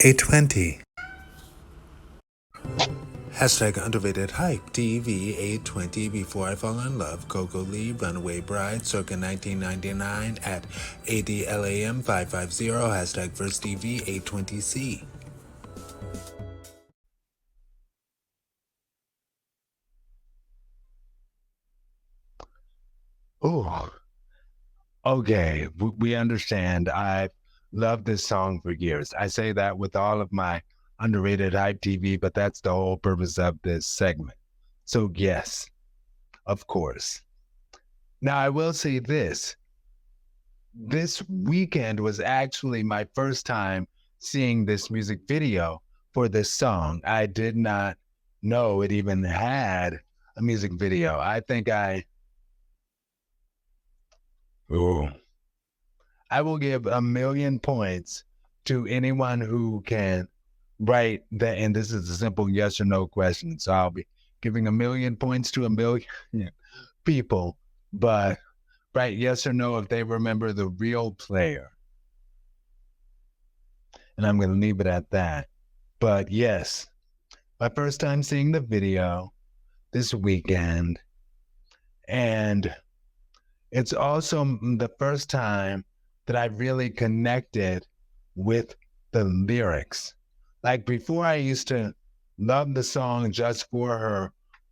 820. Hashtag underrated hype. DV 820. Before I Fall in Love. Coco Lee. Runaway Bride. Circa 1999 at ADLAM 550. Hashtag first DV 820C. Oh, okay. We understand. I've loved this song for years. I say that with all of my underrated hype TV, but that's the whole purpose of this segment. So, yes, of course. Now, I will say this. This weekend was actually my first time seeing this music video for this song. I did not know it even had a music video. Oh, I will give a million points to anyone who can write that. And this is a simple yes or no question. So I'll be giving a million points to a million people, but write yes or no if they remember the real player. And I'm going to leave it at that. But yes, my first time seeing the video this weekend. And it's also the first time that I really connected with the lyrics. Like before, I used to love the song just for her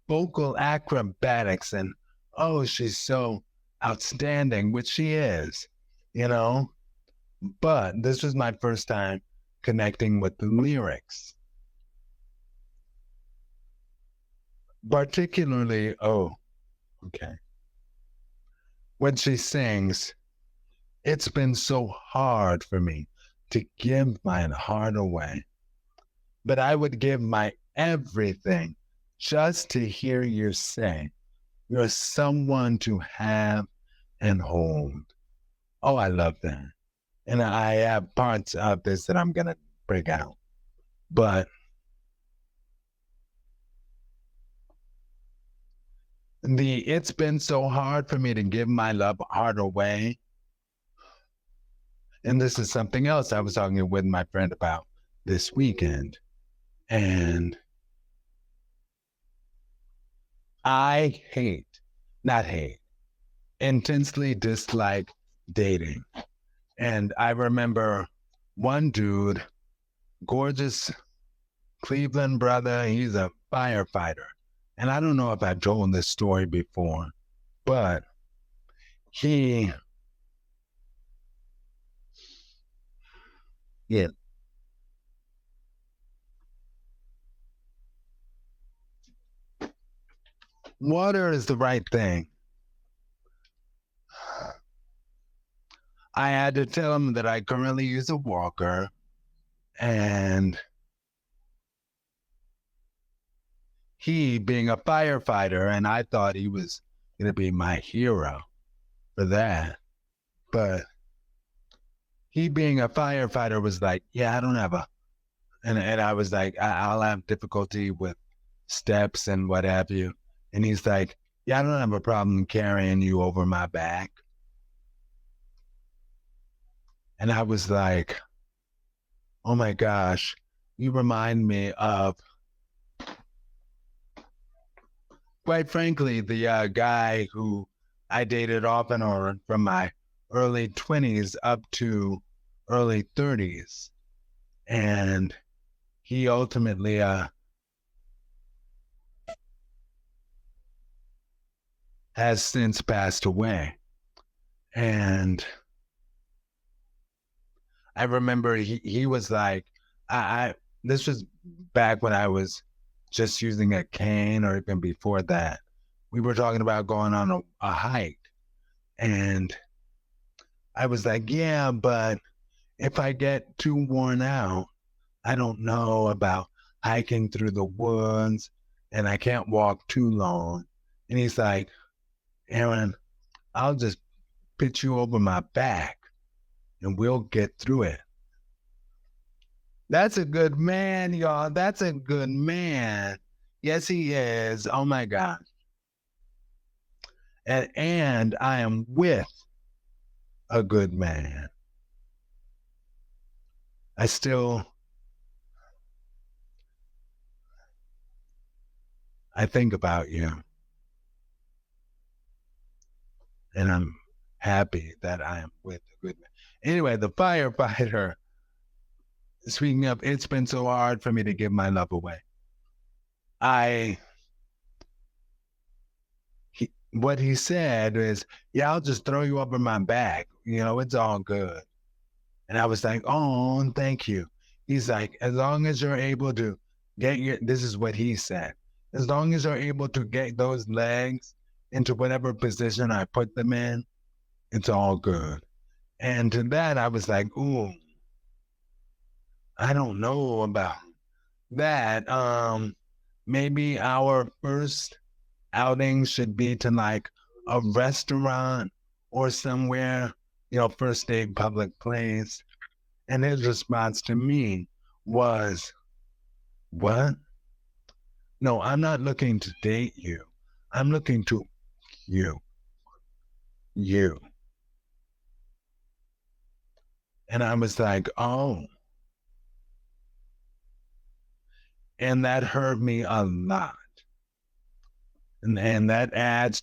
vocal acrobatics and, oh, she's so outstanding, which she is, you know? But this was my first time connecting with the lyrics. Particularly, oh, okay. When she sings, it's been so hard for me to give my heart away, but I would give my everything just to hear you say you're someone to have and hold. Oh, I love that. And I have parts of this that I'm going to break out. But it's been so hard for me to give my love heart away. And this is something else I was talking with my friend about this weekend. And I not hate, intensely dislike dating. And I remember one dude, gorgeous Cleveland brother, he's a firefighter. And I don't know if I've told this story before, but he, yeah, water is the right thing. I had to tell him that I currently use a walker, and he being a firefighter, and I thought he was going to be my hero for that. But he being a firefighter was like, yeah, I don't have a, and I was like, I'll have difficulty with steps and what have you. And he's like, yeah, I don't have a problem carrying you over my back. And I was like, oh my gosh, you remind me of, quite frankly, the guy who I dated off and on from my early 20s up to early 30s. And he ultimately has since passed away. And I remember he was like, I this was back when I was just using a cane or even before that. We were talking about going on a hike. And I was like, yeah, but if I get too worn out, I don't know about hiking through the woods and I can't walk too long. And he's like, Aaron, I'll just pitch you over my back and we'll get through it. That's a good man, y'all. That's a good man. Yes, he is. Oh my God. And I am with a good man. I still I think about you. And I'm happy that I am with a good man. Anyway, the firefighter, speaking of, it's been so hard for me to give my love away. What he said is, yeah, I'll just throw you over my back. It's all good. And I was like, oh, thank you. He's like, as long as you're able to this is what he said, as long as you're able to get those legs into whatever position I put them in, it's all good. And to that, I was like, ooh, I don't know about that. Maybe our first outing should be to like a restaurant or somewhere, first day public place. And his response to me was, what? No, I'm not looking to date you. I'm looking to you. You. And I was like, oh. And that hurt me a lot. And that adds